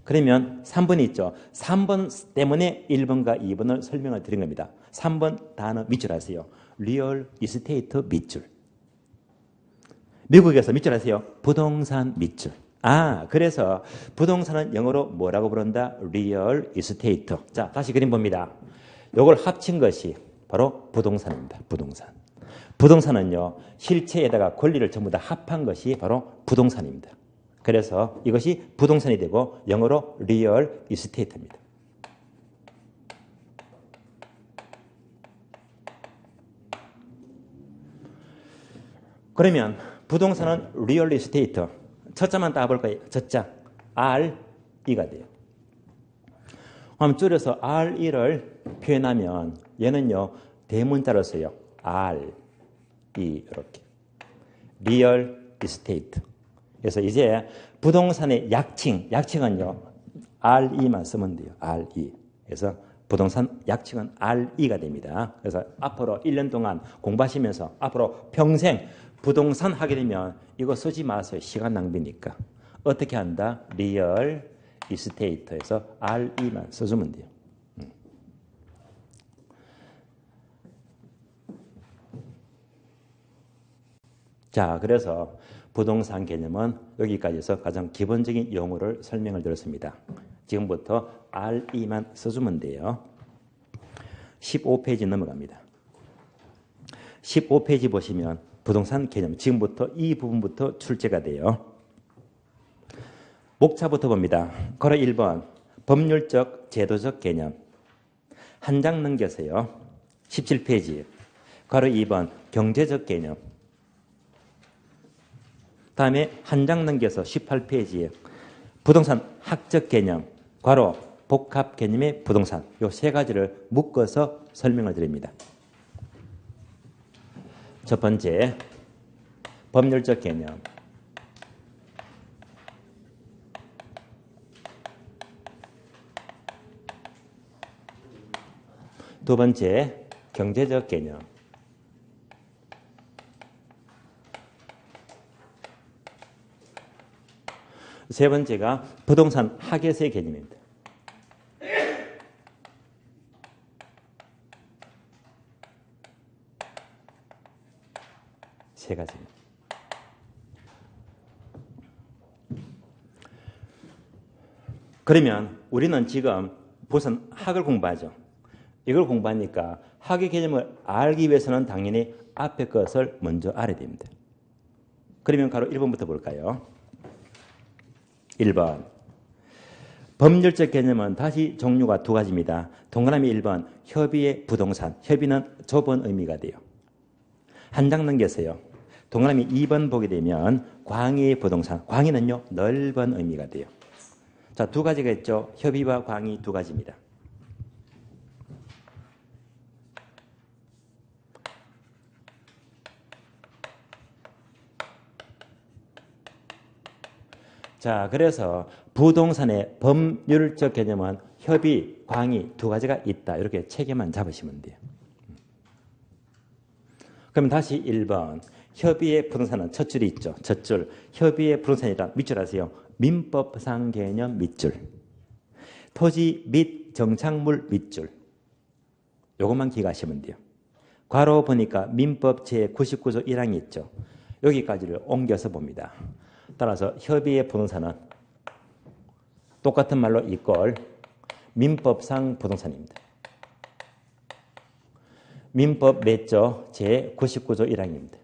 그러면 3번이 있죠. 3번 때문에 1번과 2번을 설명을 드린 겁니다. 3번 단어 밑줄 아세요. 리얼 이스테이트 밑줄. 미국에서 밑줄 아세요. 부동산 밑줄. 그래서 부동산은 영어로 뭐라고 부른다? 리얼 이스테이트. 자, 다시 그림 봅니다. 이걸 합친 것이 바로 부동산입니다. 부동산. 부동산은요, 실체에다가 권리를 전부 다 합한 것이 바로 부동산입니다. 그래서 이것이 부동산이 되고 영어로 리얼 이스테이트입니다. 그러면 부동산은 리얼 이스테이트. 첫 자만 따볼까요? 첫 자. RE가 돼요. 한번 줄여서 RE를 표현하면 얘는요, 대문자로 써요. RE 이렇게. 리얼 이스테이트. 그래서 이제 부동산의 약칭은요, RE만 쓰면 돼요. RE. 그래서 부동산 약칭은 RE가 됩니다. 그래서 앞으로 1년 동안 공부하시면서 앞으로 평생 부동산 하게 되면 이거 쓰지 마세요. 시간 낭비니까. 어떻게 한다? 리얼 이스테이트에서 RE만 써주면 돼요. 자, 그래서 부동산 개념은 여기까지 해서 가장 기본적인 용어를 설명을 드렸습니다. 지금부터 RE만 써주면 돼요. 15페이지 넘어갑니다. 15페이지 보시면 부동산 개념, 지금부터 이 부분부터 출제가 돼요. 목차부터 봅니다. 걸어 1번 법률적 제도적 개념. 한 장 넘겨서요. 17페이지. 걸어 2번 경제적 개념. 다음에 한 장 넘겨서 18페이지에 부동산 학적 개념, 괄호 복합 개념의 부동산, 이 세 가지를 묶어서 설명을 드립니다. 첫 번째, 법률적 개념. 두 번째, 경제적 개념. 세 번째가 부동산 학예세 개념입니다. 세 가지. 그러면 우리는 지금 부산 학을 공부하죠. 이걸 공부하니까 학의 개념을 알기 위해서는 당연히 앞에 것을 먼저 알아야 됩니다. 그러면 바로 1번부터 볼까요? 1번. 법률적 개념은 다시 종류가 두 가지입니다. 동그라미 1번 협의의 부동산. 협의는 좁은 의미가 돼요. 한 장 넘겨서요. 동그라미 2번 보게 되면 광의의 부동산. 광의는요 넓은 의미가 돼요. 자, 두 가지가 있죠. 협의와 광의 두 가지입니다. 자, 그래서 부동산의 법률적 개념은 협의, 광의 두 가지가 있다. 이렇게 체계만 잡으시면 돼요. 그럼 다시 1번. 협의의 부동산은 첫 줄이 있죠. 첫 줄. 협의의 부동산이라 밑줄 아세요? 민법상 개념 밑줄. 토지 및 정착물 밑줄. 요것만 기억하시면 돼요. 괄호 보니까 민법 제99조 1항이 있죠. 여기까지를 옮겨서 봅니다. 따라서 협의의 부동산은 똑같은 말로 이꼴 민법상 부동산입니다. 민법 몇 조? 제99조 1항입니다.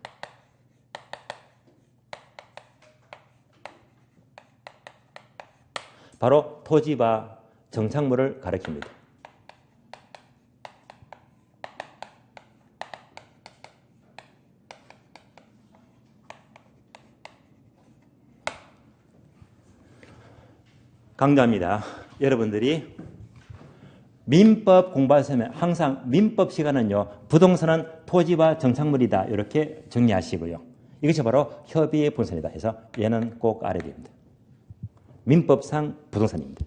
바로 토지와 정착물을 가리킵니다. 강조합니다. 여러분들이 민법 공부하시면 항상 민법 시간은요. 부동산은 토지와 정착물이다. 이렇게 정리하시고요. 이것이 바로 협의의 부동산이다 해서 얘는 꼭 알아야 됩니다. 민법상 부동산입니다.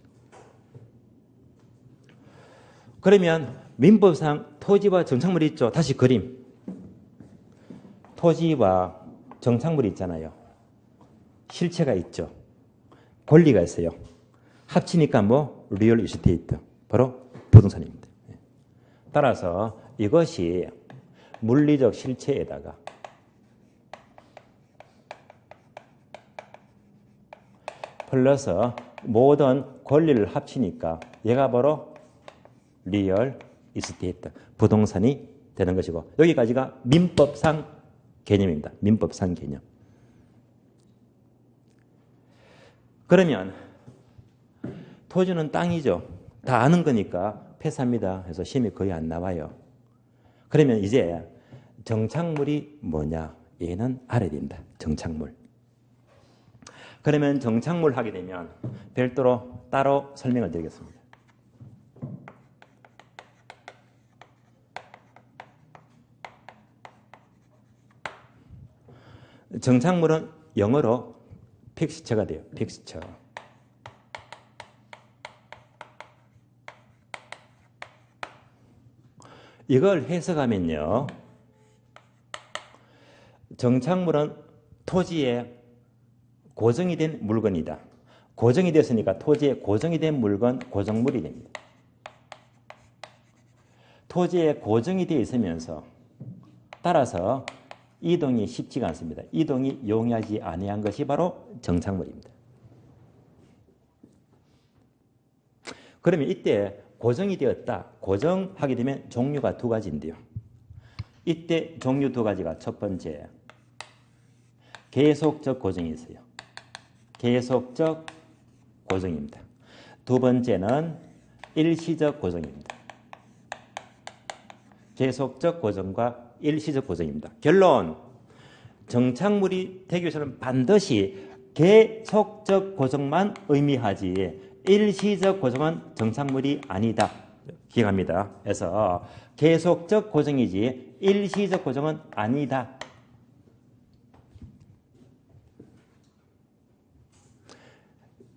그러면 민법상 토지와 정착물이 있죠. 다시 그림. 토지와 정착물이 있잖아요. 실체가 있죠. 권리가 있어요. 합치니까 뭐 리얼 이스테이트, 바로 부동산입니다. 따라서 이것이 물리적 실체에다가 플러스 모든 권리를 합치니까 얘가 바로 리얼 이스테이트, 부동산이 되는 것이고, 여기까지가 민법상 개념입니다. 민법상 개념. 그러면 토지는 땅이죠. 다 아는 거니까 패스합니다. 해서 시험이 거의 안 나와요. 그러면 이제 정착물이 뭐냐? 얘는 알아야 된다. 정착물. 그러면 정착물 하게 되면 별도로 따로 설명을 드리겠습니다. 정착물은 영어로 픽스처가 돼요. 픽스처. 이걸 해석하면요. 정착물은 토지에 고정이 된 물건이다. 고정이 됐으니까 토지에 고정이 된 물건, 고정물이 됩니다. 토지에 고정이 되어 있으면서 따라서 이동이 쉽지가 않습니다. 이동이 용이하지 아니한 것이 바로 정착물입니다. 그러면 이때 고정이 되었다. 고정하게 되면 종류가 두 가지인데요. 이때 종류 두 가지가 첫 번째, 계속적 고정이 있어요. 계속적 고정입니다. 두 번째는 일시적 고정입니다. 계속적 고정과 일시적 고정입니다. 결론, 정착물이 되기 위해서는 반드시 계속적 고정만 의미하지 일시적 고정은 정착물이 아니다. 기억합니다. 그래서 계속적 고정이지 일시적 고정은 아니다.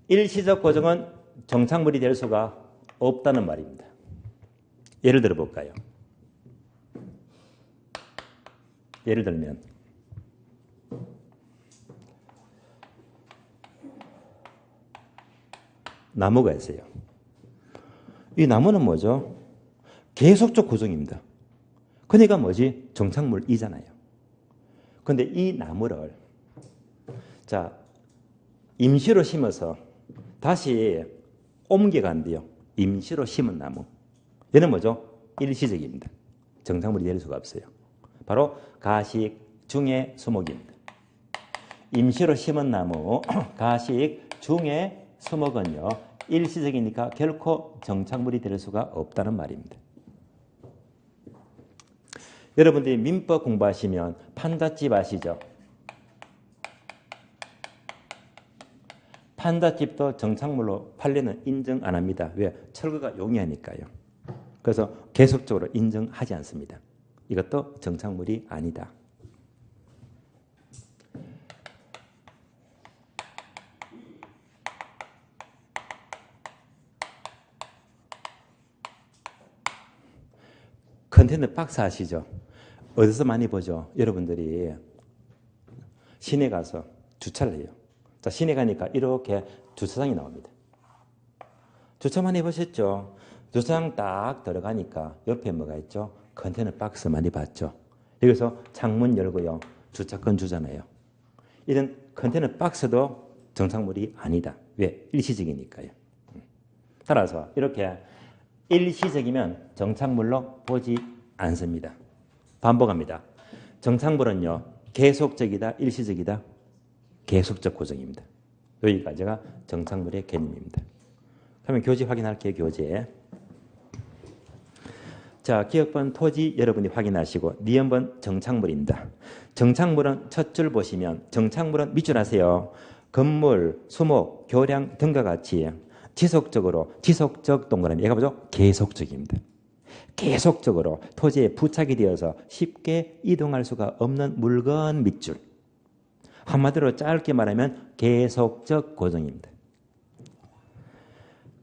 일시적 고정은 정착물이 될 수가 없다는 말입니다. 예를 들어 볼까요? 예를 들면 나무가 있어요. 이 나무는 뭐죠? 계속적 고정입니다. 그러니까 뭐지? 정착물이잖아요. 그런데 이 나무를 임시로 심어서 다시 옮겨간대요. 임시로 심은 나무. 얘는 뭐죠? 일시적입니다. 정착물이 될 수가 없어요. 바로 가식, 중의, 수목입니다. 임시로 심은 나무, 가식, 중의, 수목은요, 일시적이니까 결코 정착물이 될 수가 없다는 말입니다. 여러분들이 민법 공부하시면 판잣집 아시죠? 판잣집도 정착물로 판례는 인정 안 합니다. 왜? 철거가 용이하니까요. 그래서 계속적으로 인정하지 않습니다. 이것도 정착물이 아니다. 컨테이너 박스 아시죠? 어디서 많이 보죠? 여러분들이 시내 가서 주차를 해요. 자, 시내 가니까 이렇게 주차장이 나옵니다. 주차 많이 보셨죠? 주차장 딱 들어가니까 옆에 뭐가 있죠? 컨테이너 박스 많이 봤죠? 여기서 창문 열고요. 주차권 주잖아요. 이런 컨테이너 박스도 정착물이 아니다. 왜? 일시적이니까요. 따라서 이렇게 일시적이면 정착물로 보지 않습니다. 반복합니다. 정착물은요, 계속적이다, 일시적이다? 계속적 고정입니다. 여기까지가 정착물의 개념입니다. 그러면 교재 확인할게요, 교재. 자, 기억번 토지 여러분이 확인하시고, 니은번 정착물입니다. 정착물은 첫 줄 보시면, 정착물은 밑줄 아세요? 건물, 수목, 교량 등과 같이 지속적으로, 지속적 동그라미, 얘가 뭐죠? 계속적입니다. 계속적으로 토지에 부착이 되어서 쉽게 이동할 수가 없는 물건 밑줄. 한마디로 짧게 말하면 계속적 고정입니다.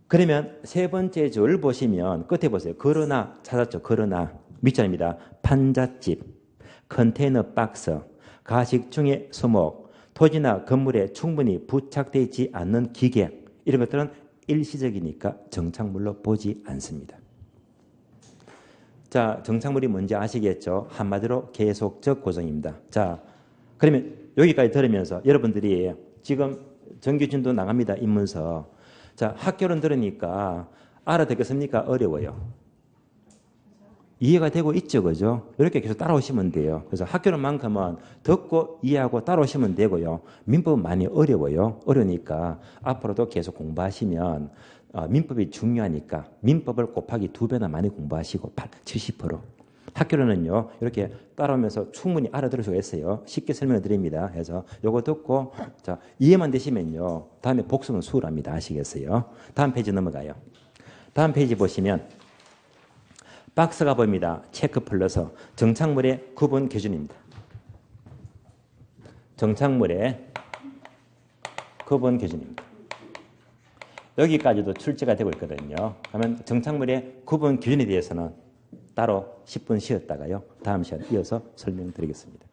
그러면 세 번째 줄 보시면 끝에 보세요. 그러나 찾았죠. 그러나 밑줄입니다. 판잣집, 컨테이너 박스, 가식 중의 수목, 토지나 건물에 충분히 부착되어 있지 않는 기계, 이런 것들은 일시적이니까 정착물로 보지 않습니다. 자, 정착물이 뭔지 아시겠죠? 한마디로 계속적 고정입니다. 자, 그러면 여기까지 들으면서 여러분들이 지금 정규진도 나갑니다. 입문서. 자, 학교는 들으니까 알아듣겠습니까? 어려워요. 이해가 되고 있죠, 그죠? 이렇게 계속 따라오시면 돼요. 그래서 학교는만큼은 듣고 이해하고 따라오시면 되고요. 민법은 많이 어려워요. 어려우니까 앞으로도 계속 공부하시면 민법이 중요하니까 민법을 곱하기 2배나 많이 공부하시고 70%. 학교로는요, 이렇게 따라오면서 충분히 알아들을 수가 있어요. 쉽게 설명을 드립니다. 그래서 요거 듣고, 자, 이해만 되시면요, 다음에 복습은 수월합니다. 아시겠어요? 다음 페이지 넘어가요. 다음 페이지 보시면, 박스가 보입니다. 체크 플러스 정착물의 구분 기준입니다. 정착물의 구분 기준입니다. 여기까지도 출제가 되고 있거든요. 그러면 정착물의 구분 기준에 대해서는 따로 10분 쉬었다가요. 다음 시간에 이어서 설명드리겠습니다.